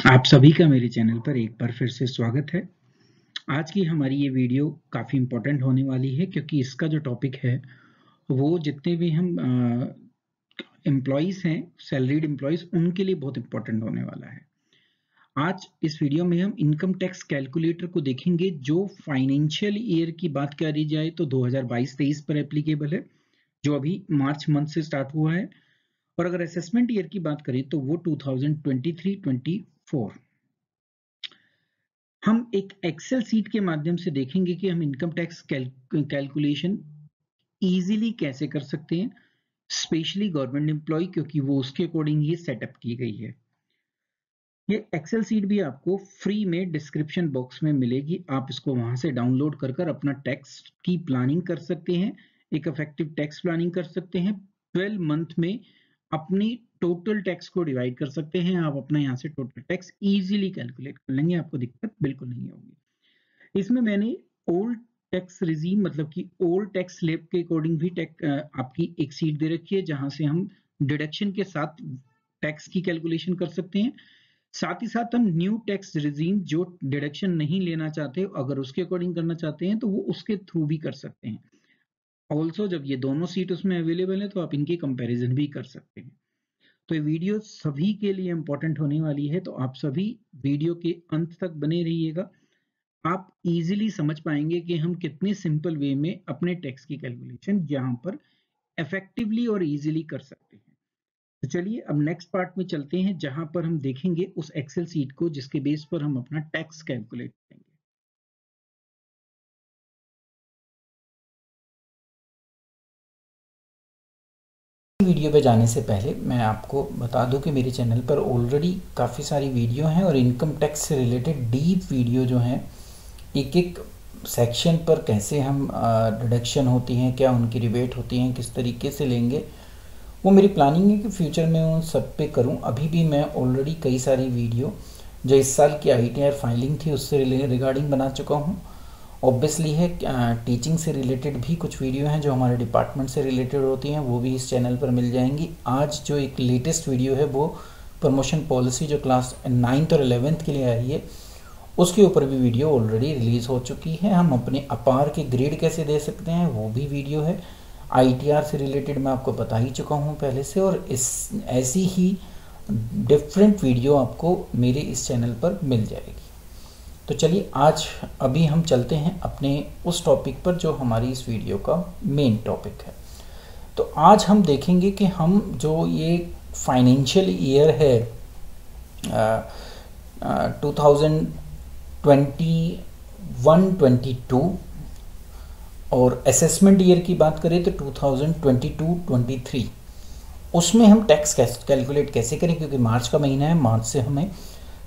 आप सभी का मेरे चैनल पर एक बार फिर से स्वागत है। आज की हमारी ये वीडियो काफ़ी इम्पोर्टेंट होने वाली है क्योंकि इसका जो टॉपिक है वो जितने भी हम एम्प्लॉयज़ हैं, सैलरीड एम्प्लॉयज़, उनके लिए बहुत इम्पोर्टेंट होने वाला है। आज इस वीडियो में हम इनकम टैक्स कैलकुलेटर को देखेंगे जो फाइनेंशियल ईयर की बात करी जाए तो 2022-23 पर एप्लीकेबल है, जो अभी मार्च मंथ से स्टार्ट हुआ है। और अगर असेसमेंट ईयर की बात करें तो वो 2023-24। हम एक एक्सेल सीट के माध्यम से देखेंगे कि हम इनकम टैक्स कैलकुलेशन इजीली कैसे कर सकते हैं, स्पेशली गवर्नमेंट एम्प्लॉय, क्योंकि वो उसके अकॉर्डिंग ही सेटअप की गई है। ये एक्सेल सीट भी आपको फ्री में डिस्क्रिप्शन बॉक्स में मिलेगी। आप इसको वहां से डाउनलोड कर अपना टैक्स की प्लानिंग कर सकते हैं, एक इफेक्टिव टैक्स प्लानिंग कर सकते हैं। 12 मंथ में अपनी टोटल टैक्स को डिवाइड कर सकते हैं। आप अपना यहाँ से टोटल टैक्स इजीली कैलकुलेट कर लेंगे, आपको दिक्कत बिल्कुल नहीं होगी। इसमें मैंने ओल्ड टैक्स रिजीम मतलब कि ओल्ड टैक्स स्लैब के अकॉर्डिंग भी आपकी एक सीट दे रखी है, जहां से हम डिडक्शन के साथ टैक्स की कैलकुलेशन कर सकते हैं। साथ ही साथ हम न्यू टैक्स रिजीम जो डिडक्शन नहीं लेना चाहते, अगर उसके अकॉर्डिंग करना चाहते हैं तो वो उसके थ्रू भी कर सकते हैं। ऑल्सो जब ये दोनों सीट उसमें अवेलेबल है तो आप इनकी कंपैरिजन भी कर सकते हैं। तो ये वीडियो सभी के लिए इंपॉर्टेंट होने वाली है, तो आप सभी वीडियो के अंत तक बने रहिएगा। आप इजीली समझ पाएंगे कि हम कितने सिंपल वे में अपने टैक्स की कैलकुलेशन यहाँ पर इफेक्टिवली और इजीली कर सकते हैं। तो चलिए अब नेक्स्ट पार्ट में चलते हैं, जहां पर हम देखेंगे उस एक्सेल सीट को जिसके बेस पर हम अपना टैक्स कैलकुलेट करेंगे। वीडियो पे जाने से पहले मैं आपको बता दूं कि मेरे चैनल पर ऑलरेडी काफ़ी सारी वीडियो हैं और इनकम टैक्स से रिलेटेड डीप वीडियो जो हैं, एक एक सेक्शन पर कैसे हम डिडक्शन होती हैं, क्या उनकी रिबेट होती हैं, किस तरीके से लेंगे, वो मेरी प्लानिंग है कि फ्यूचर में उन सब पे करूं। अभी भी मैं ऑलरेडी कई सारी वीडियो जो इस साल की ITR फाइलिंग थी उससे रिगार्डिंग बना चुका हूं। ऑब्वियसली है टीचिंग से रिलेटेड भी कुछ वीडियो हैं जो हमारे डिपार्टमेंट से रिलेटेड होती हैं, वो भी इस चैनल पर मिल जाएंगी। आज जो एक लेटेस्ट वीडियो है वो प्रमोशन पॉलिसी जो क्लास 9th और 11th के लिए आई है, उसके ऊपर भी वीडियो ऑलरेडी रिलीज़ हो चुकी है। हम अपने अपार के ग्रेड कैसे दे सकते हैं वो भी वीडियो है। ITR से रिलेटेड मैं आपको बता ही चुका हूँ पहले से, और इस ऐसी ही डिफरेंट वीडियो आपको मेरे इस चैनल पर मिल जाएगी। तो चलिए आज अभी हम चलते हैं अपने उस टॉपिक पर जो हमारी इस वीडियो का मेन टॉपिक है। तो आज हम देखेंगे कि हम जो ये फाइनेंशियल ईयर है 2021-22 और असेसमेंट ईयर की बात करें तो 2022-23, उसमें हम टैक्स कैलकुलेट कैसे करें, क्योंकि मार्च का महीना है। मार्च से हमें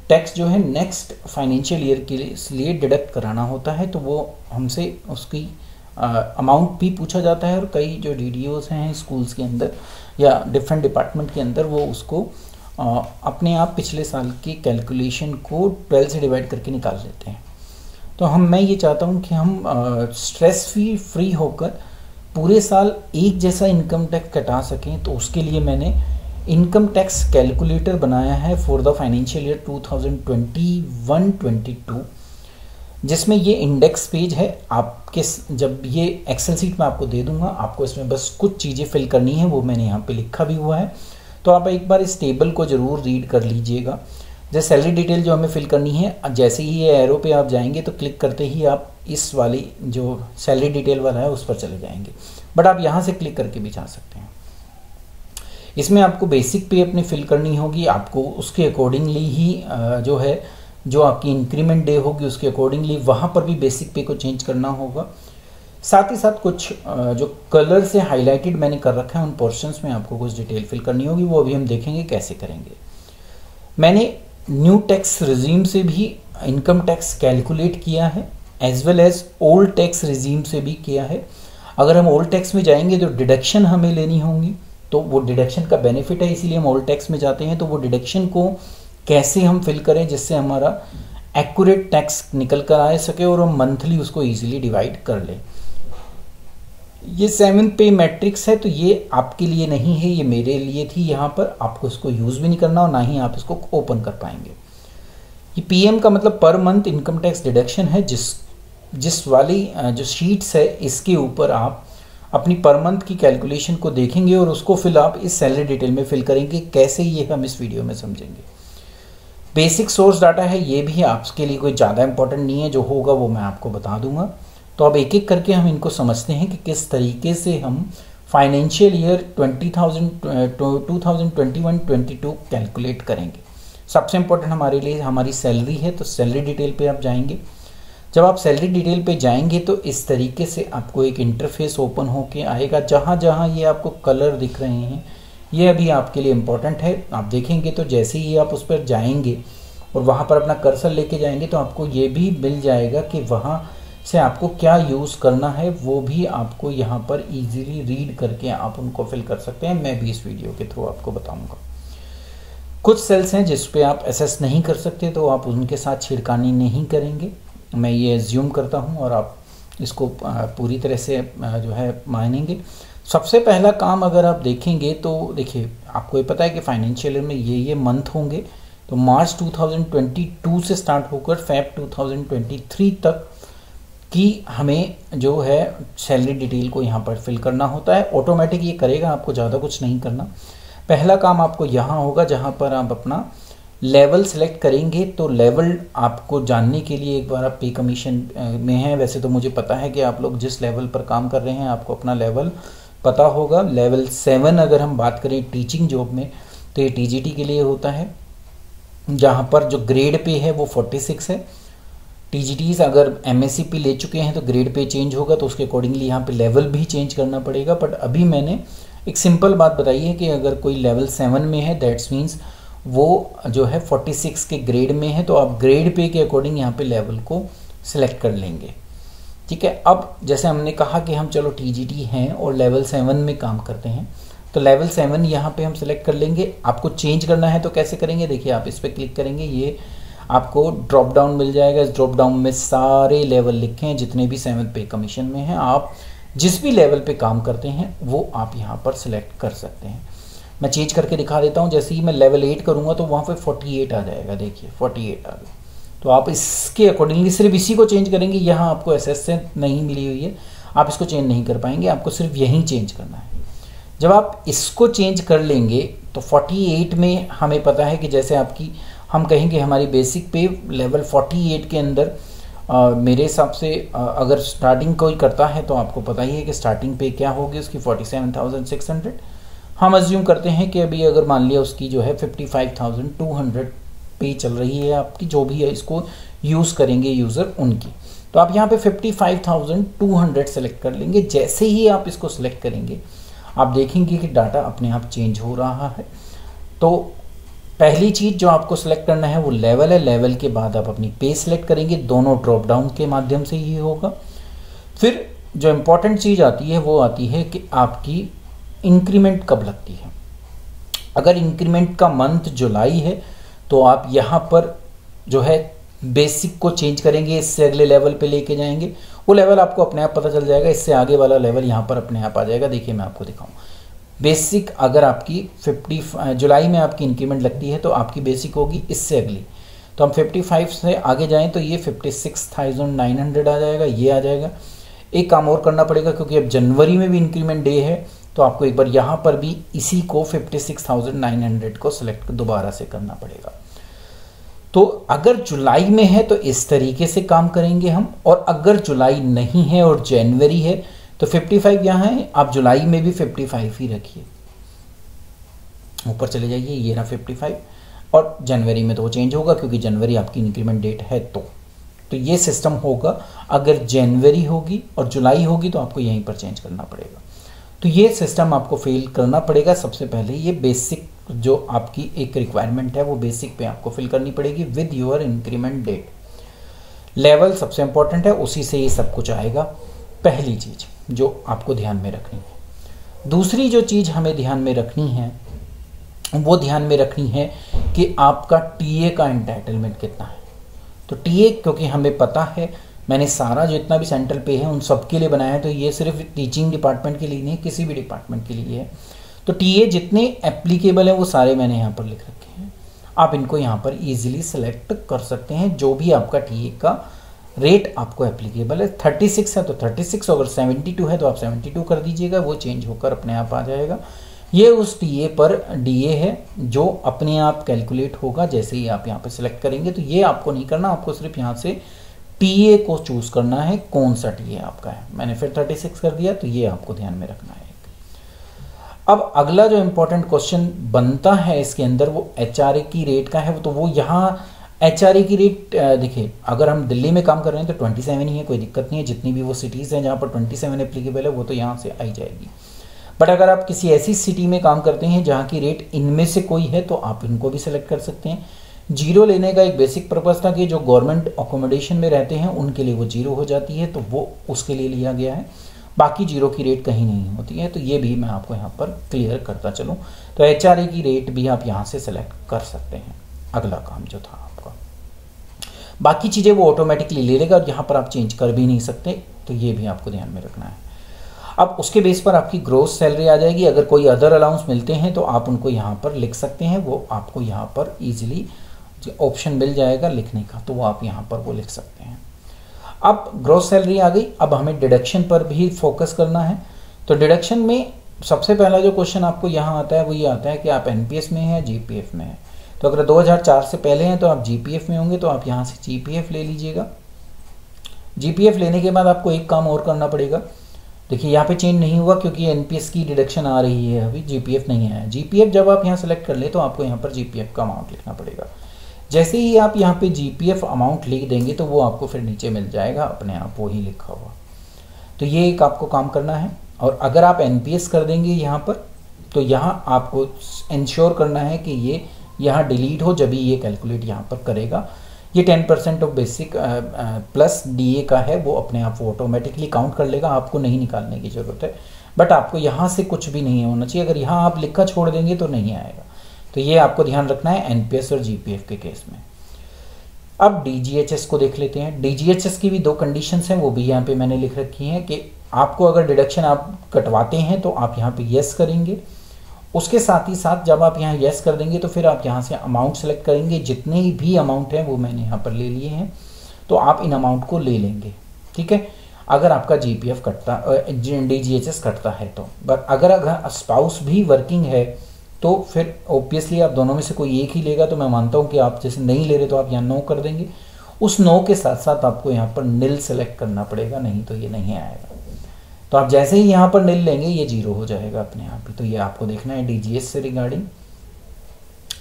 टैक्स जो है नेक्स्ट फाइनेंशियल ईयर के लिए डिडक्ट कराना होता है, तो वो हमसे उसकी अमाउंट भी पूछा जाता है। और कई जो DDOs हैं स्कूल्स के अंदर या डिफरेंट डिपार्टमेंट के अंदर, वो उसको अपने आप पिछले साल की कैलकुलेशन को 12 से डिवाइड करके निकाल लेते हैं। तो मैं ये चाहता हूँ कि हम स्ट्रेस फ्री होकर पूरे साल एक जैसा इनकम टैक्स कटा सकें। तो उसके लिए मैंने इनकम टैक्स कैलकुलेटर बनाया है फॉर द फाइनेंशियल ईयर 2021-22, जिसमें ये इंडेक्स पेज है। आपके जब ये एक्सेल सीट में आपको दे दूंगा, आपको इसमें बस कुछ चीज़ें फिल करनी है, वो मैंने यहाँ पे लिखा भी हुआ है। तो आप एक बार इस टेबल को ज़रूर रीड कर लीजिएगा। जैसे सैलरी डिटेल जो हमें फिल करनी है, जैसे ही ये एरो पे आप जाएंगे तो क्लिक करते ही आप इस वाली जो सैलरी डिटेल वाला है उस पर चले जाएंगे, बट आप यहाँ से क्लिक करके भी जा सकते हैं। इसमें आपको बेसिक पे अपनी फिल करनी होगी, आपको उसके अकॉर्डिंगली ही जो है, जो आपकी इंक्रीमेंट डे होगी उसके अकॉर्डिंगली वहाँ पर भी बेसिक पे को चेंज करना होगा। साथ ही साथ कुछ जो कलर से हाईलाइटेड मैंने कर रखा है उन पोर्शंस में आपको कुछ डिटेल फिल करनी होगी, वो अभी हम देखेंगे कैसे करेंगे। मैंने न्यू टैक्स रिजीम से भी इनकम टैक्स कैलकुलेट किया है, as well as old tax regime से भी किया है। अगर हम ओल्ड टैक्स में जाएंगे जो डिडक्शन हमें लेनी होंगी, तो वो डिडक्शन का बेनिफिट है, इसीलिए हम ओल्ड टैक्स में जाते हैं। तो वो डिडक्शन को कैसे हम फिल करें जिससे हमारा एक्यूरेट टैक्स निकल कर आ सके और हम मंथली उसको इजीली डिवाइड कर लें। ये 7th पे मैट्रिक्स है, तो ये आपके लिए नहीं है, ये मेरे लिए थी। यहाँ पर आपको इसको यूज़ भी नहीं करना और ना ही आप इसको ओपन कर पाएंगे। ये पीएम का मतलब per month income tax deduction है। जिस वाली जो शीट्स है इसके ऊपर आप अपनी पर मंथ की कैलकुलेशन को देखेंगे और उसको फिर आप इस सैलरी डिटेल में फिल करेंगे। कैसे, ये हम इस वीडियो में समझेंगे। बेसिक सोर्स डाटा है, ये भी आपके लिए कोई ज़्यादा इंपॉर्टेंट नहीं है, जो होगा वो मैं आपको बता दूंगा। तो अब एक एक करके हम इनको समझते हैं कि किस तरीके से हम फाइनेंशियल ईयर 2021-22 कैलकुलेट करेंगे। सबसे इंपॉर्टेंट हमारे लिए हमारी सैलरी है, तो सैलरी डिटेल पे आप जाएंगे। जब आप सैलरी डिटेल पे जाएंगे तो इस तरीके से आपको एक इंटरफेस ओपन होके आएगा। जहाँ जहाँ ये आपको कलर दिख रहे हैं ये अभी आपके लिए इम्पोर्टेंट है। आप देखेंगे तो जैसे ही आप उस पर जाएंगे और वहाँ पर अपना कर्सर लेके जाएंगे तो आपको ये भी मिल जाएगा कि वहाँ से आपको क्या यूज़ करना है, वो भी आपको यहाँ पर इजीली रीड करके आप उनको फिल कर सकते हैं। मैं भी इस वीडियो के थ्रू आपको बताऊँगा। कुछ सेल्स हैं जिस पे आप एसेस नहीं कर सकते, तो आप उनके साथ छिड़कानी नहीं करेंगे, मैं ये एज्यूम करता हूँ, और आप इसको पूरी तरह से जो है मानेंगे। सबसे पहला काम अगर आप देखेंगे तो देखिए, आपको ये पता है कि फाइनेंशियल ईयर में ये मंथ होंगे। तो मार्च 2022 से स्टार्ट होकर फेब 2023 तक की हमें जो है सैलरी डिटेल को यहाँ पर फिल करना होता है। ऑटोमेटिक ये करेगा, आपको ज़्यादा कुछ नहीं करना। पहला काम आपको यहाँ होगा जहाँ पर आप अपना लेवल सेलेक्ट करेंगे। तो लेवल आपको जानने के लिए एक बार आप पे कमीशन में हैं, वैसे तो मुझे पता है कि आप लोग जिस लेवल पर काम कर रहे हैं आपको अपना लेवल पता होगा। लेवल 7 अगर हम बात करें टीचिंग जॉब में तो ये टीजीटी के लिए होता है, जहाँ पर जो ग्रेड पे है वो 46 है। टीजीटीज अगर एमएससीपी ले चुके हैं तो ग्रेड पे चेंज होगा, तो उसके अकॉर्डिंगली यहाँ पे लेवल भी चेंज करना पड़ेगा। बट अभी मैंने एक सिंपल बात बताई है कि अगर कोई लेवल 7 में है दैट्स मीन्स वो जो है 46 के ग्रेड में है, तो आप ग्रेड पे के अकॉर्डिंग यहाँ पे लेवल को सिलेक्ट कर लेंगे। ठीक है, अब जैसे हमने कहा कि हम चलो टीजीटी हैं और लेवल 7 में काम करते हैं, तो लेवल 7 यहाँ पे हम सिलेक्ट कर लेंगे। आपको चेंज करना है तो कैसे करेंगे, देखिए आप इस पर क्लिक करेंगे, ये आपको ड्रॉप डाउन मिल जाएगा। इस ड्रॉप डाउन में सारे लेवल लिखे हैं जितने भी 7 पे कमीशन में हैं। आप जिस भी लेवल पे काम करते हैं वो आप यहाँ पर सिलेक्ट कर सकते हैं। मैं चेंज करके दिखा देता हूँ। जैसे ही मैं लेवल 8 करूँगा तो वहाँ पे 48 आ जाएगा, देखिए 48 आ गया। तो आप इसके अकॉर्डिंगली सिर्फ इसी को चेंज करेंगे। यहाँ आपको एसएस से नहीं मिली हुई है, आप इसको चेंज नहीं कर पाएंगे, आपको सिर्फ यहीं चेंज करना है। जब आप इसको चेंज कर लेंगे तो 48 में हमें पता है कि जैसे आपकी हम कहेंगे हमारी बेसिक पे लेवल 48 के अंदर मेरे हिसाब से अगर स्टार्टिंग कोई करता है तो आपको पता ही है कि स्टार्टिंग पे क्या होगी उसकी 47,600। हम अज्यूम करते हैं कि अभी अगर मान लिया उसकी जो है 55,200 पे चल रही है आपकी, जो भी है इसको यूज़ करेंगे यूज़र उनकी, तो आप यहाँ पे 55,200 सेलेक्ट कर लेंगे। जैसे ही आप इसको सिलेक्ट करेंगे आप देखेंगे कि डाटा अपने आप चेंज हो रहा है। तो पहली चीज़ जो आपको सिलेक्ट करना है वो लेवल है। लेवल के बाद आप अपनी पे सिलेक्ट करेंगे, दोनों ड्रॉप डाउन के माध्यम से ही होगा। फिर जो इम्पोर्टेंट चीज़ आती है वो आती है कि आपकी इंक्रीमेंट कब लगती है। अगर इंक्रीमेंट का मंथ जुलाई है तो आप यहाँ पर जो है बेसिक को चेंज करेंगे, इससे अगले लेवल पे लेके जाएंगे, वो लेवल आपको अपने आप पता चल जाएगा। इससे आगे वाला लेवल यहाँ पर अपने आप आ जाएगा। देखिए मैं आपको दिखाऊँ, बेसिक अगर आपकी 50 जुलाई में आपकी इंक्रीमेंट लगती है तो आपकी बेसिक होगी इससे अगली, तो हम 55 से आगे जाएं तो ये 56,900 आ जाएगा, ये आ जाएगा। एक काम और करना पड़ेगा क्योंकि अब जनवरी में भी इंक्रीमेंट डे है, तो आपको एक बार यहाँ पर भी इसी को 56,900 को सिलेक्ट दोबारा से करना पड़ेगा। तो अगर जुलाई में है तो इस तरीके से काम करेंगे हम, और अगर जुलाई नहीं है और जनवरी है तो 55 यहाँ है, आप जुलाई में भी 55 ही रखिए, ऊपर चले जाइए, ये रहा 55। और जनवरी में तो वो चेंज होगा क्योंकि जनवरी आपकी इंक्रीमेंट डेट है। तो ये सिस्टम होगा। अगर जनवरी होगी और जुलाई होगी तो आपको यहीं पर चेंज करना पड़ेगा। तो ये सिस्टम आपको फिल करना पड़ेगा। सबसे पहले ये बेसिक जो आपकी एक रिक्वायरमेंट है वो बेसिक पे आपको फिल करनी पड़ेगी with your increment date. Level सबसे इंपॉर्टेंट है, उसी से ये सब कुछ आएगा। पहली चीज जो आपको ध्यान में रखनी है। दूसरी जो चीज हमें ध्यान में रखनी है वो ध्यान में रखनी है कि आपका टीए का एंटाइटलमेंट कितना है। तो टीए क्योंकि हमें पता है, मैंने सारा जितना भी सेंट्रल पे है उन सबके लिए बनाया है, तो ये सिर्फ टीचिंग डिपार्टमेंट के लिए नहीं, किसी भी डिपार्टमेंट के लिए है। तो टीए जितने एप्लीकेबल है वो सारे मैंने यहाँ पर लिख रखे हैं। आप इनको यहाँ पर इजीली सेलेक्ट कर सकते हैं। जो भी आपका टीए का रेट आपको एप्लीकेबल है, 36 है तो 36, अगर 72 है तो आप 72 कर दीजिएगा, वो चेंज होकर अपने आप आ जाएगा। ये उस टीए पर डीए है जो अपने आप कैलकुलेट होगा जैसे ही आप यहाँ पे सिलेक्ट करेंगे। तो ये आपको नहीं करना, आपको सिर्फ यहाँ से टीए को चूज करना है, कौन सा टीए आपका है। मैंने फिर 36 कर दिया, तो ये आपको ध्यान में रखना है। अब अगला जो इंपॉर्टेंट क्वेश्चन बनता है इसके अंदर वो एचआरए की रेट का है। तो वो यहाँ एचआरए की रेट देखिए, अगर हम दिल्ली में काम कर रहे हैं तो 27 ही है, कोई दिक्कत नहीं है। जितनी भी वो सिटीज़ हैं जहाँ पर 27 एप्लीकेबल है वो तो यहाँ से आई जाएगी। बट अगर आप किसी ऐसी सिटी में काम करते हैं जहाँ की रेट इनमें से कोई है तो आप इनको भी सिलेक्ट कर सकते हैं। जीरो लेने का एक बेसिक पर्पज़ था कि जो गवर्नमेंट अकोमोडेशन में रहते हैं उनके लिए वो जीरो हो जाती है, तो वो उसके लिए लिया गया है। बाकी जीरो की रेट कहीं नहीं होती है, तो ये भी मैं आपको यहाँ पर क्लियर करता चलूँ। तो एचआरए की रेट भी आप यहाँ से सेलेक्ट कर सकते हैं। अगला काम जो था आपका, बाकी चीज़ें वो ऑटोमेटिकली ले लेगा और यहाँ पर आप चेंज कर भी नहीं सकते, तो ये भी आपको ध्यान में रखना है। अब उसके बेस पर आपकी ग्रोस सैलरी आ जाएगी। अगर कोई अदर अलाउंस मिलते हैं तो आप उनको यहाँ पर लिख सकते हैं, वो आपको यहाँ पर ईजिली ऑप्शन मिल जाएगा लिखने का, तो वो आप यहाँ पर वो लिख सकते हैं। अब ग्रोस सैलरी आ गई, अब हमें डिडक्शन पर भी फोकस करना है। तो डिडक्शन में सबसे पहला जो क्वेश्चन आपको यहाँ आता है वो ये आता है कि आप एनपीएस में हैं, जीपीएफ में हैं। तो अगर 2004 से पहले हैं तो आप जीपीएफ में होंगे, तो आप यहाँ से जीपीएफ ले लीजिएगा। जीपीएफ लेने के बाद आपको एक काम और करना पड़ेगा। देखिए यहाँ पे चेंज नहीं हुआ क्योंकि एनपीएस की डिडक्शन आ रही है, अभी जीपीएफ नहीं आया। जीपीएफ जब आप यहाँ सेलेक्ट कर ले तो आपको यहाँ पर जीपीएफ का अमाउंट लिखना पड़ेगा। जैसे ही आप यहाँ पे जीपीएफ अमाउंट लिख देंगे तो वो आपको फिर नीचे मिल जाएगा अपने आप वही लिखा हुआ। तो ये एक आपको काम करना है। और अगर आप एनपीएस कर देंगे यहाँ पर, तो यहाँ आपको इंश्योर करना है कि ये यहाँ डिलीट हो, जब भी ये कैलकुलेट यहाँ पर करेगा। ये 10% ऑफ बेसिक प्लस डीए का है, वो अपने आप वो ऑटोमेटिकली काउंट कर लेगा, आपको नहीं निकालने की ज़रूरत है। बट आपको यहाँ से कुछ भी नहीं होना चाहिए, अगर यहाँ आप लिखा छोड़ देंगे तो नहीं आएगा। तो ये आपको ध्यान रखना है एनपीएस और जीपीएफ के केस में। अब डीजीएचएस को देख लेते हैं। डीजीएचएस की भी दो कंडीशंस हैं, वो भी यहाँ पे मैंने लिख रखी हैं कि आपको अगर डिडक्शन आप कटवाते हैं तो आप यहाँ पे यस करेंगे। उसके साथ ही साथ जब आप यहाँ यस कर देंगे तो फिर आप यहाँ से अमाउंट सेलेक्ट करेंगे। जितने भी अमाउंट हैं वो मैंने यहाँ पर ले लिए हैं, तो आप इन अमाउंट को ले लेंगे, ठीक है। अगर आपका जीपीएफ कटता, डीजीएचएस कटता है तो। बट अगर स्पाउस भी वर्किंग है तो फिर ऑब्वियसली आप दोनों में से कोई एक ही लेगा। तो मैं मानता हूँ कि आप जैसे नहीं ले रहे तो आप यहाँ नो कर देंगे। उस नो के साथ साथ आपको यहाँ पर निल सेलेक्ट करना पड़ेगा, नहीं तो ये नहीं आएगा। तो आप जैसे ही यहाँ पर निल लेंगे ये जीरो हो जाएगा अपने आप ही। तो ये आपको देखना है डीजीएस से रिगार्डिंग।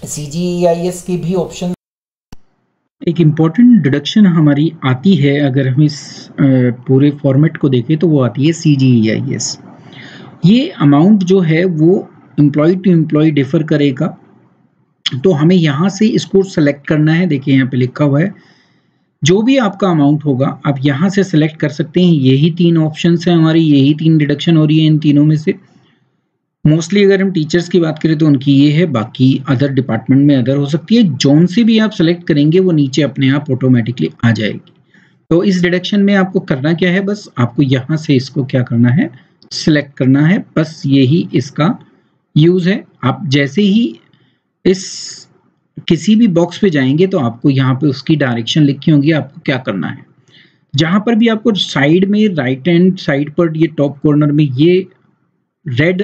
सीजीईआईएस की भी ऑप्शन, एक इम्पॉर्टेंट डिडक्शन हमारी आती है अगर हम इस पूरे फॉर्मेट को देखें तो वो आती है सीजीईआईएस। ये अमाउंट जो है वो एम्प्लॉय टू एम्प्लॉय डिफर करेगा, तो हमें यहाँ से इसको सेलेक्ट करना है। देखिए यहाँ पे लिखा हुआ है जो भी आपका अमाउंट होगा आप यहाँ से सेलेक्ट कर सकते हैं। यही तीन ऑप्शंस हैं हमारी, यही तीन डिडक्शन हो रही है इन तीनों में से। मोस्टली अगर हम टीचर्स की बात करें तो उनकी ये है, बाकी अदर डिपार्टमेंट में अदर हो सकती है। जोन से भी आप सेलेक्ट करेंगे वो नीचे अपने आप ऑटोमेटिकली आ जाएगी। तो इस डिडक्शन में आपको करना क्या है, बस आपको यहाँ से इसको क्या करना है, सिलेक्ट करना है। बस यही इसका यूज़ है। आप जैसे ही इस किसी भी बॉक्स पे जाएंगे तो आपको यहाँ पे उसकी डायरेक्शन लिखी होंगी, आपको क्या करना है। जहाँ पर भी आपको साइड में राइट हैंड साइड पर ये टॉप कॉर्नर में ये रेड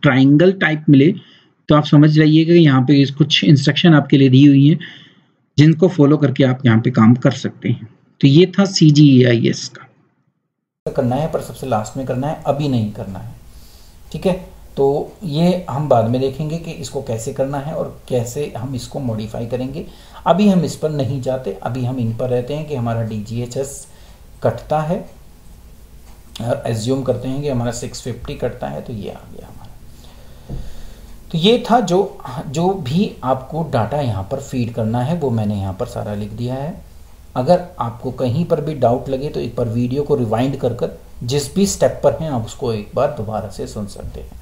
ट्राइंगल टाइप मिले तो आप समझ जाइएगा कि यहाँ पे कुछ इंस्ट्रक्शन आपके लिए दी हुई हैं जिनको फॉलो करके आप यहाँ पे काम कर सकते हैं। तो ये था सीजीईआईएस का। करना है पर सबसे लास्ट में करना है, अभी नहीं करना है, ठीक है। तो ये हम बाद में देखेंगे कि इसको कैसे करना है और कैसे हम इसको मॉडिफाई करेंगे। अभी हम इस पर नहीं जाते, अभी हम इन पर रहते हैं कि हमारा डीजीएचएस कटता है और एज्यूम करते हैं कि हमारा 650 कटता है, तो ये आ गया हमारा। तो ये था जो भी आपको डाटा यहाँ पर फीड करना है वो मैंने यहाँ पर सारा लिख दिया है। अगर आपको कहीं पर भी डाउट लगे तो एक बार वीडियो को रिवाइंड कर जिस भी स्टेप पर हैं आप उसको एक बार दोबारा से सुन सकते हैं।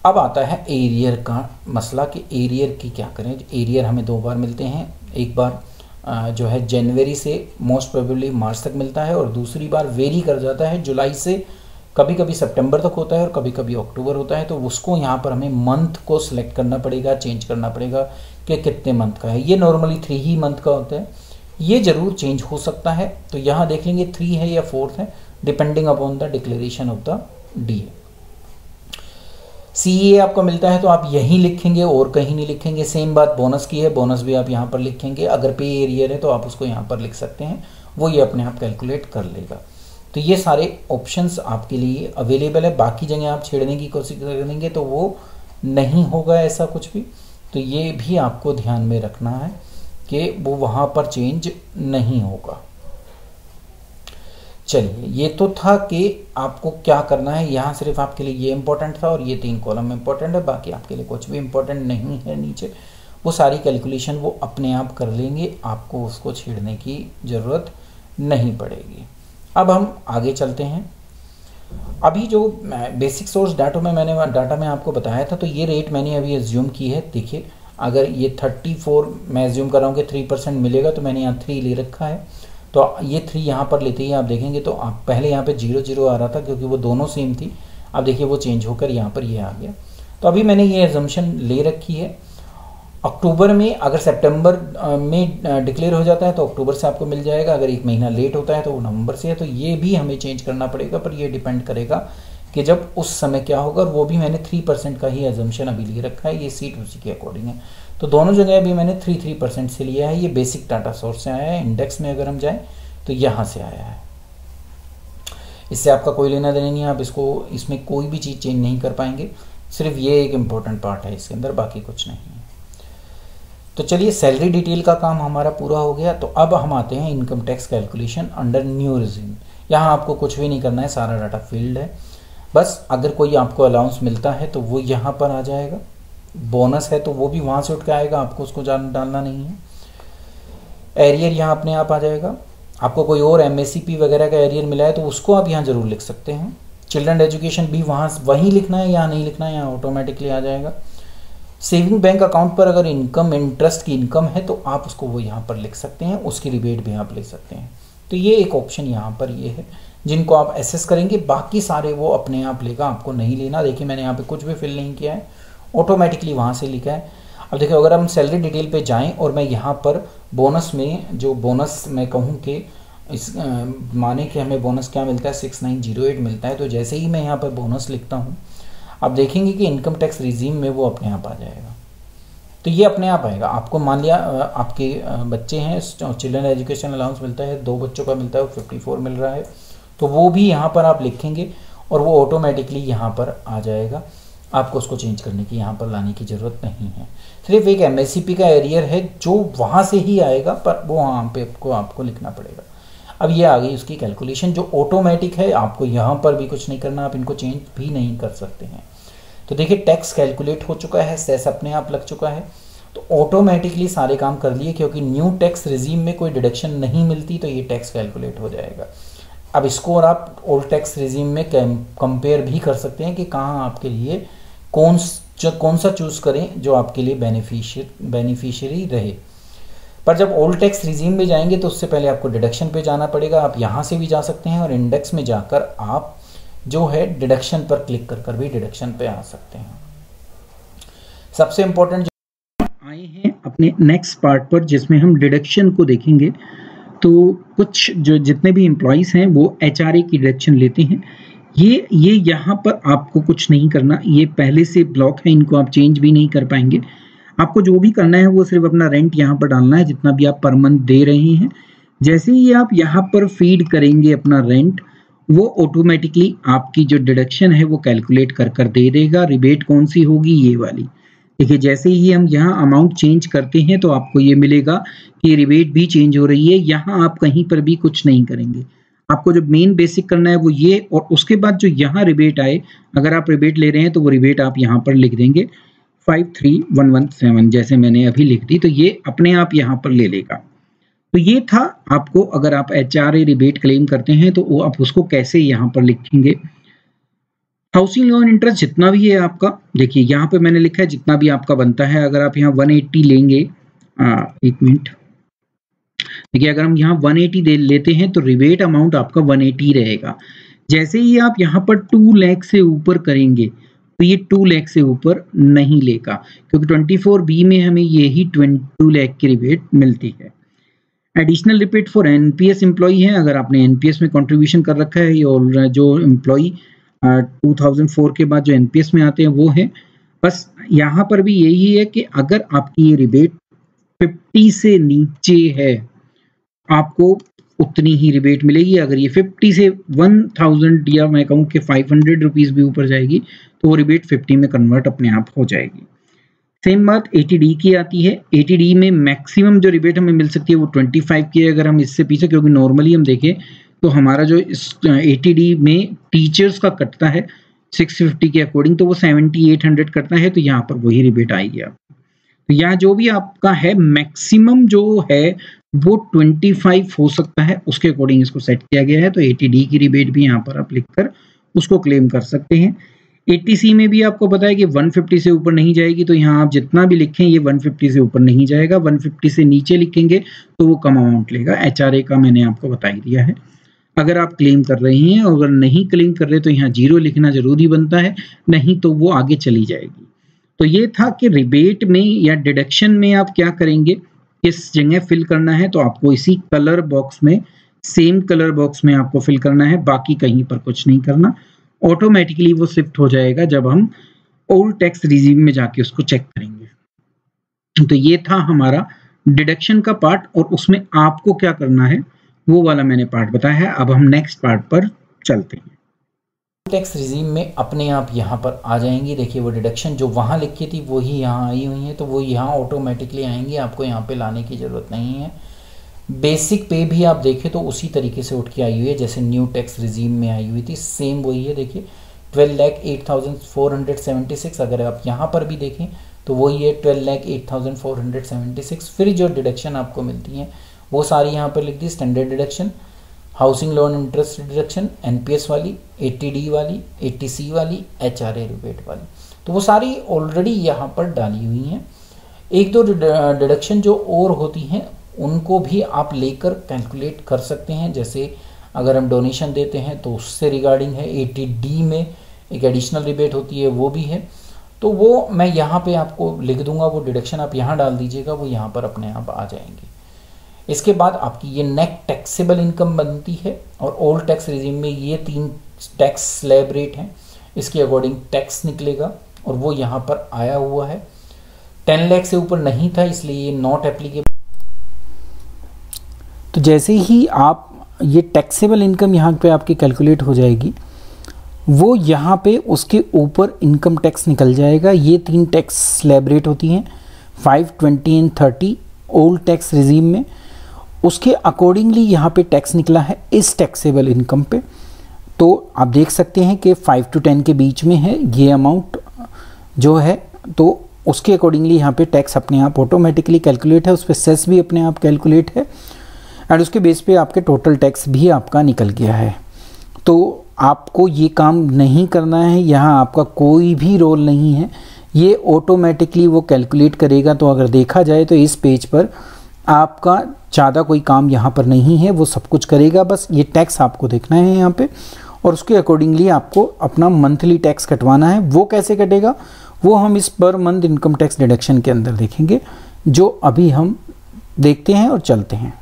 अब आता है एरियर का मसला कि एरियर की क्या करें। एरियर हमें दो बार मिलते हैं, एक बार जो है जनवरी से मोस्ट प्रोबेबली मार्च तक मिलता है और दूसरी बार वेरी कर जाता है, जुलाई से कभी कभी सितंबर तक होता है और कभी कभी अक्टूबर होता है। तो उसको यहाँ पर हमें मंथ को सिलेक्ट करना पड़ेगा, चेंज करना पड़ेगा कि कितने मंथ का है। ये नॉर्मली 3 ही मंथ का होता है, ये जरूर चेंज हो सकता है। तो यहाँ देख लेंगे 3 है या 4 है, depending upon the declaration of the DA। CEA आपको मिलता है तो आप यहीं लिखेंगे और कहीं नहीं लिखेंगे। सेम बात बोनस की है, बोनस भी आप यहाँ पर लिखेंगे। अगर पे एरियर है तो आप उसको यहाँ पर लिख सकते हैं, वो ये अपने आप कैलकुलेट कर लेगा। तो ये सारे ऑप्शंस आपके लिए अवेलेबल है। बाकी जगह आप छेड़ने की कोशिश करेंगे तो वो नहीं होगा ऐसा कुछ भी। तो ये भी आपको ध्यान में रखना है कि वो वहाँ पर चेंज नहीं होगा। चलिए, ये तो था कि आपको क्या करना है। यहाँ सिर्फ आपके लिए ये इंपॉर्टेंट था और ये 3 कॉलम इंपॉर्टेंट है, बाकी आपके लिए कुछ भी इंपॉर्टेंट नहीं है। नीचे वो सारी कैलकुलेशन वो अपने आप कर लेंगे, आपको उसको छेड़ने की ज़रूरत नहीं पड़ेगी। अब हम आगे चलते हैं। अभी जो बेसिक सोर्स डाटा में आपको बताया था, तो ये रेट मैंने अभी एज्यूम की है। देखिए, अगर ये 34 मैं एज्यूम कर रहा हूँ कि 3% मिलेगा, तो मैंने यहाँ 3 ले रखा है। तो ये 3 यहाँ पर लेते ही आप देखेंगे तो आप पहले यहाँ पे 0 आ रहा था क्योंकि वो दोनों सेम थी। अब देखिए वो चेंज होकर यहाँ पर ये आ गया। तो अभी मैंने ये एजम्पशन ले रखी है। अक्टूबर में अगर सितंबर में डिक्लेयर हो जाता है तो अक्टूबर से आपको मिल जाएगा। अगर 1 महीना लेट होता है तो वो नवंबर से है। तो ये भी हमें चेंज करना पड़ेगा, पर ये डिपेंड करेगा कि जब उस समय क्या होगा। और वो भी मैंने 3% का ही एजम्पशन अभी ले रखा है। ये सीट उसी के अकॉर्डिंग है। तो दोनों जगह भी मैंने 3% से लिया है। ये बेसिक डाटा सोर्स से आया है। इंडेक्स में अगर हम जाएं तो यहाँ से आया है। इससे आपका कोई लेना देना नहीं है। आप इसमें कोई भी चीज़ चेंज नहीं कर पाएंगे। सिर्फ ये एक इम्पोर्टेंट पार्ट है इसके अंदर, बाकी कुछ नहीं है। तो चलिए, सैलरी डिटेल का काम हमारा पूरा हो गया। तो अब हम आते हैं income tax calculation under new regime. यहाँ आपको कुछ भी नहीं करना है, सारा डाटा फील्ड है। बस अगर कोई आपको अलाउंस मिलता है तो वो यहाँ पर आ जाएगा। बोनस है तो वो भी वहाँ से उठ के आएगा, आपको उसको डालना नहीं है। एरियर यहाँ अपने आप आ जाएगा। आपको कोई और MSCP वगैरह का एरियर मिला है तो उसको आप यहाँ जरूर लिख सकते हैं। चिल्ड्रन एजुकेशन भी वहीं लिखना है, यहाँ नहीं लिखना है, यहाँ ऑटोमेटिकली आ जाएगा। सेविंग बैंक अकाउंट पर अगर इनकम इंटरेस्ट की इनकम है तो आप उसको वो यहाँ पर लिख सकते हैं, उसकी रिबेट भी आप लिख सकते हैं। तो ये एक ऑप्शन यहाँ पर ये है जिनको आप एसेस करेंगे। बाकी सारे वो अपने आप लेगा, आपको नहीं लेना। देखिए, मैंने यहाँ पे कुछ भी फिल नहीं किया है, ऑटोमेटिकली वहाँ से लिखा है। अब देखिए, अगर हम सैलरी डिटेल पे जाएं और मैं यहाँ पर बोनस में जो बोनस मैं कहूँ कि इस माने कि हमें बोनस क्या मिलता है, 6908 मिलता है। तो जैसे ही मैं यहाँ पर बोनस लिखता हूँ, आप देखेंगे कि इनकम टैक्स रिजीम में वो अपने आप आ जाएगा। तो ये अपने आप आएगा। आपको मान लिया आपके बच्चे हैं, चिल्ड्रन एजुकेशन अलाउंस मिलता है, 2 बच्चों का मिलता है, 54 मिल रहा है, तो वो भी यहाँ पर आप लिखेंगे और वो ऑटोमेटिकली यहाँ पर आ जाएगा। आपको उसको चेंज करने की, यहाँ पर लाने की ज़रूरत नहीं है। सिर्फ एक MSCP का एरियर है जो वहाँ से ही आएगा, पर वो वहाँ पे आपको लिखना पड़ेगा। अब ये आ गई उसकी कैलकुलेशन जो ऑटोमेटिक है। आपको यहाँ पर भी कुछ नहीं करना, आप इनको चेंज भी नहीं कर सकते हैं। तो देखिए, टैक्स कैलकुलेट हो चुका है, सेस अपने आप लग चुका है। तो ऑटोमेटिकली सारे काम कर लिए, क्योंकि न्यू टैक्स रिजीम में कोई डिडक्शन नहीं मिलती, तो ये टैक्स कैलकुलेट हो जाएगा। अब इसको और आप ओल्ड टैक्स रिजीम में कंपेयर भी कर सकते हैं कि कहाँ आपके लिए कौन सा चूज़ करें जो आपके लिए बेनिफिशियरी रहे। पर जब ओल्ड टैक्स रिजीम में जाएंगे तो उससे पहले आपको डिडक्शन पे जाना पड़ेगा। आप यहाँ से भी जा सकते हैं और इंडेक्स में जाकर आप जो है डिडक्शन पर क्लिक कर भी डिडक्शन पे आ सकते हैं। सबसे इम्पोर्टेंट आए हैं अपने नेक्स्ट पार्ट पर, जिसमें हम डिडक्शन को देखेंगे। तो कुछ जो जितने भी एम्प्लॉइज हैं वो HRA की डिडक्शन लेते हैं। ये यहाँ पर आपको कुछ नहीं करना, ये पहले से ब्लॉक है, इनको आप चेंज भी नहीं कर पाएंगे। आपको जो भी करना है वो सिर्फ अपना रेंट यहाँ पर डालना है, जितना भी आप पर मंथ दे रहे हैं। जैसे ही आप यहाँ पर फीड करेंगे अपना रेंट, वो ऑटोमेटिकली आपकी जो डिडक्शन है वो कैलकुलेट कर दे देगा। रिबेट कौन सी होगी, ये वाली। देखिए, जैसे ही हम यहाँ अमाउंट चेंज करते हैं तो आपको ये मिलेगा कि रिबेट भी चेंज हो रही है। यहाँ आप कहीं पर भी कुछ नहीं करेंगे। आपको जो मेन बेसिक करना है वो ये, और उसके बाद जो यहाँ रिबेट आए, अगर आप रिबेट ले रहे हैं तो वो रिबेट आप यहाँ पर लिख देंगे 53117, जैसे मैंने अभी लिख दी। तो ये अपने आप यहाँ पर ले लेगा। तो ये था आपको, अगर आप HRA रिबेट क्लेम करते हैं तो वो आप उसको कैसे यहाँ पर लिखेंगे। हाउसिंग लोन इंटरेस्ट जितना भी है आपका, देखिए यहाँ पे मैंने लिखा है जितना भी आपका बनता है। अगर आप यहाँ 180 लेंगे, एक मिनट, देखिए अगर हम यहाँ 180 लेते हैं तो रिबेट अमाउंट आपका 180 रहेगा। जैसे ही आप यहाँ पर 2 लाख से ऊपर करेंगे तो ये 2 लाख से ऊपर नहीं लेगा, क्योंकि 24B में हमें यही 2 लाख की रिबेट मिलती है। Additional rebate for NPS employee है, अगर आपने एनपीएस में कंट्रीब्यूशन कर रखा है और जो एम्प्लॉई 2004 के बाद जो एनपीएस में आते हैं वो है। बस यहाँ पर भी यही है कि अगर आपकी ये रिबेट 50 से नीचे है आपको उतनी ही रिबेट मिलेगी। अगर ये 50 से 1000 या मैं कहूँ कि 500 रुपीज़ भी ऊपर जाएगी तो वो रिबेट 50 में कन्वर्ट अपने आप हो जाएगी। सेम बात 80D की आती है। 80D में मैक्सिमम जो रिबेट हमें मिल सकती है वो 25 की है। अगर हम इससे पीछे, क्योंकि नॉर्मली हम देखें तो हमारा जो इस 80D में टीचर्स का कटता है 650 के अकॉर्डिंग, तो वो 7800 कटता है, तो यहाँ पर वही रिबेट आएगी आपको। तो यहाँ जो भी आपका है मैक्सिमम जो है वो 25 हो सकता है, उसके अकॉर्डिंग इसको सेट किया गया है। तो 80D की रिबेट भी यहाँ पर आप लिखकर उसको क्लेम कर सकते हैं। 80C में भी आपको पता है कि 150 से ऊपर नहीं जाएगी, तो यहाँ आप जितना भी लिखें ये 150 से ऊपर नहीं जाएगा। 150 से नीचे लिखेंगे तो वो कम अमाउंट लेगा। HRA का मैंने आपको बता ही दिया है। अगर आप क्लेम कर रहे हैं और अगर नहीं क्लेम कर रहे तो यहाँ 0 लिखना जरूरी बनता है, नहीं तो वो आगे चली जाएगी। तो ये था कि रिबेट में या डिडक्शन में आप क्या करेंगे, किस जगह फिल करना है। तो आपको इसी कलर बॉक्स में, सेम कलर बॉक्स में आपको फिल करना है, बाकी कहीं पर कुछ नहीं करना। ऑटोमेटिकली वो शिफ्ट हो जाएगा जब हम ओल्ड टैक्स रिजीम में जाके उसको चेक करेंगे। तो ये था हमारा डिडक्शन का पार्ट, और उसमें आपको क्या करना है वो वाला मैंने पार्ट बताया है। अब हम नेक्स्ट पार्ट पर चलते हैं। टैक्स रिजीम में अपने आप यहाँ पर आ जाएंगी। देखिए वो डिडक्शन जो वहाँ लिखी थी वही यहाँ आई हुई है, तो वो यहाँ ऑटोमेटिकली आएंगी, आपको यहाँ पे लाने की ज़रूरत नहीं है। बेसिक पे भी आप देखें तो उसी तरीके से उठ के आई हुई है जैसे न्यू टैक्स रिजीम में आई हुई थी, सेम वही है। देखिए 12,08,476। अगर आप यहाँ पर भी देखें तो वही है 12,08,476। फिर जो डिडक्शन आपको मिलती हैं वो सारी यहाँ पर लिख दी। Standard deduction, housing loan interest deduction, NPS वाली, 80D वाली, 80C वाली, HRA रिबेट वाली, तो वो सारी ऑलरेडी यहाँ पर डाली हुई हैं। एक दो डिडक्शन जो और होती हैं उनको भी आप लेकर कैलकुलेट कर सकते हैं। जैसे अगर हम डोनेशन देते हैं तो उससे रिगार्डिंग है। 80D में एक एडिशनल रिबेट होती है, वो भी है। तो वो मैं यहाँ पे आपको लिख दूंगा, वो डिडक्शन आप यहाँ डाल दीजिएगा, वो यहाँ पर अपने आप आ जाएंगे। इसके बाद आपकी ये नेट टैक्सेबल इनकम बनती है, और ओल्ड टैक्स रिजीम में ये 3 टैक्स स्लैब रेट हैं, इसके अकॉर्डिंग टैक्स निकलेगा, और वो यहाँ पर आया हुआ है। 10 लाख से ऊपर नहीं था इसलिए ये नॉट एप्लीकेबल। तो जैसे ही आप ये टैक्सेबल इनकम यहाँ पे आपकी कैलकुलेट हो जाएगी, वो यहाँ पे उसके ऊपर इनकम टैक्स निकल जाएगा। ये 3 टैक्स स्लैब रेट होती हैं 5, 20 एंड 30 ओल्ड टैक्स रिजीम में। उसके अकॉर्डिंगली यहाँ पे टैक्स निकला है इस टैक्सेबल इनकम पे। तो आप देख सकते हैं कि 5 to 10 के बीच में है ये अमाउंट जो है, तो उसके अकॉर्डिंगली यहाँ पे टैक्स अपने आप ऑटोमेटिकली कैलकुलेट है, उस पर सेस भी अपने आप कैलकुलेट है, एंड उसके बेस पे आपके टोटल टैक्स भी आपका निकल गया है। तो आपको ये काम नहीं करना है, यहाँ आपका कोई भी रोल नहीं है, ये ऑटोमेटिकली वो कैलकुलेट करेगा। तो अगर देखा जाए तो इस पेज पर आपका ज़्यादा कोई काम यहाँ पर नहीं है, वो सब कुछ करेगा। बस ये टैक्स आपको देखना है यहाँ पे, और उसके अकॉर्डिंगली आपको अपना मंथली टैक्स कटवाना है। वो कैसे कटेगा वो हम इस per month income tax deduction के अंदर देखेंगे, जो अभी हम देखते हैं और चलते हैं।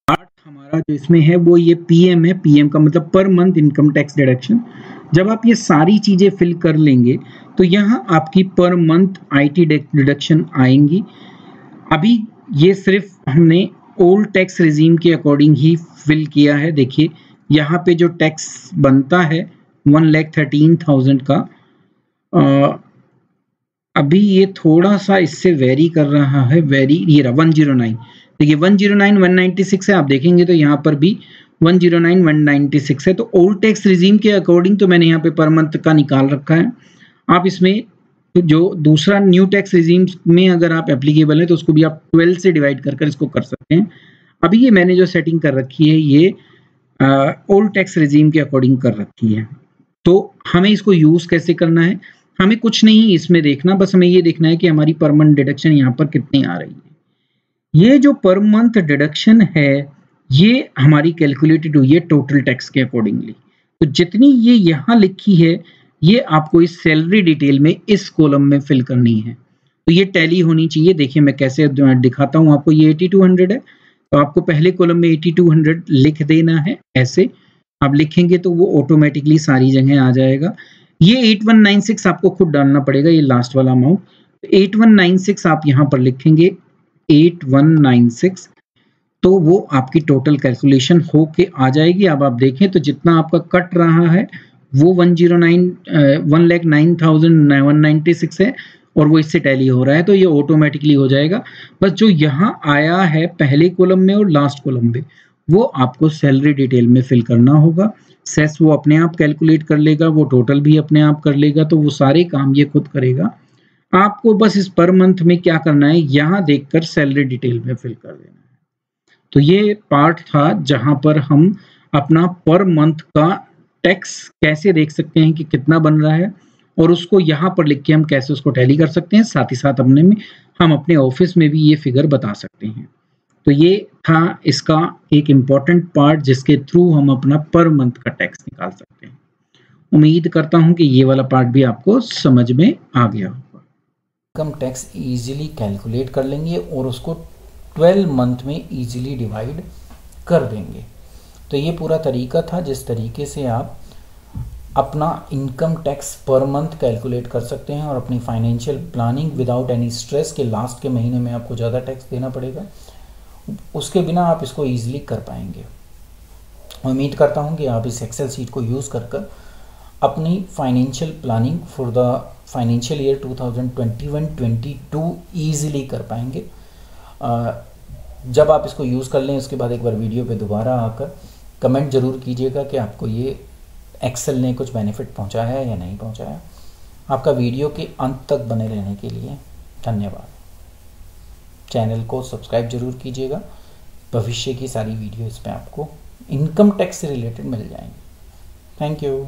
हमारा जो इसमें है वो ये पीएम है। पीएम का मतलब per month income tax deduction. जब आप ये सारी चीजें फिल कर लेंगे तो यहाँ आपकी पर मंथ आईटी डिडक्शन आएंगी। अभी ये सिर्फ हमने ओल्ड टैक्स रिजीम के अकॉर्डिंग ही फिल किया है। देखिए यहाँ पे जो टैक्स बनता है 1,13,000 का, अभी ये थोड़ा सा इससे वेरी कर रहा है। ये रहा 109। देखिए 109 196 है, आप देखेंगे तो यहाँ पर भी 109 196 है। तो ओल्ड टैक्स रिजीम के अकॉर्डिंग तो मैंने यहाँ पे पर मंथ का निकाल रखा है। आप इसमें जो दूसरा न्यू टैक्स रिजीम में अगर आप एप्लीकेबल है तो उसको भी आप 12 से डिवाइड कर इसको कर सकते हैं। अभी ये मैंने जो सेटिंग कर रखी है ये ओल्ड टैक्स रिजीम के अकॉर्डिंग कर रखी है। तो हमें इसको यूज कैसे करना है, हमें कुछ नहीं इसमें देखना, बस हमें ये देखना है कि हमारी पर मंथ डिडक्शन यहाँ पर कितनी आ रही है। ये जो पर मंथ डिडक्शन है ये हमारी कैलकुलेटेड हुई है टोटल टैक्स के अकॉर्डिंगली। तो जितनी ये यहाँ लिखी है ये आपको इस सैलरी डिटेल में इस कॉलम में फिल करनी है। तो ये टैली होनी चाहिए। देखिए मैं कैसे दिखाता हूँ आपको। ये 8200 है, तो आपको पहले कॉलम में 8200 लिख देना है। ऐसे आप लिखेंगे तो वो ऑटोमेटिकली सारी जगह आ जाएगा। ये 8196 आपको खुद डालना पड़ेगा, ये लास्ट वाला अमाउंट। 8196 आप यहाँ पर लिखेंगे 8196, तो वो आपकी टोटल कैलकुलेशन हो के आ जाएगी। अब आप देखें तो जितना आपका कट रहा है वो 1,09,196 है और वो इससे टैली हो रहा है, तो ये ऑटोमेटिकली हो जाएगा। बस जो यहाँ आया है पहले कॉलम में और लास्ट कॉलम में, वो आपको सैलरी डिटेल में फिल करना होगा। सेस वो अपने आप कैलकुलेट कर लेगा, वो टोटल भी अपने आप कर लेगा, तो वो सारे काम ये खुद करेगा। आपको बस इस पर मंथ में क्या करना है, यहाँ देखकर सैलरी डिटेल में फिल कर देना है। तो ये पार्ट था जहां पर हम अपना पर मंथ का टैक्स कैसे देख सकते हैं कि कितना बन रहा है, और उसको यहाँ पर लिख के हम कैसे उसको टैली कर सकते हैं। साथ ही साथ हम अपने ऑफिस में भी ये फिगर बता सकते हैं। तो ये था इसका एक इम्पॉर्टेंट पार्ट जिसके थ्रू हम अपना पर मंथ का टैक्स निकाल सकते हैं। उम्मीद करता हूं कि ये वाला पार्ट भी आपको समझ में आ गया होगा। इनकम टैक्स इजीली कैलकुलेट कर लेंगे और उसको 12 मंथ में इजीली डिवाइड कर देंगे। तो ये पूरा तरीका था जिस तरीके से आप अपना income tax per month calculate कर सकते हैं और अपनी financial planning without any stress के लास्ट के महीने में आपको ज़्यादा टैक्स देना पड़ेगा, उसके बिना आप इसको ईजिली कर पाएंगे। उम्मीद करता हूँ कि आप इस एक्सेल शीट को यूज़ कर अपनी financial planning for the financial year 2021-22 easily कर पाएंगे। जब आप इसको यूज़ कर लें उसके बाद एक बार वीडियो पे दोबारा आकर कमेंट ज़रूर कीजिएगा कि आपको ये एक्सेल ने कुछ बेनिफिट पहुंचाया है या नहीं पहुंचाया। आपका वीडियो के अंत तक बने रहने के लिए धन्यवाद। चैनल को सब्सक्राइब जरूर कीजिएगा। भविष्य की सारी वीडियो इस पर आपको इनकम टैक्स से रिलेटेड मिल जाएंगी। Thank you.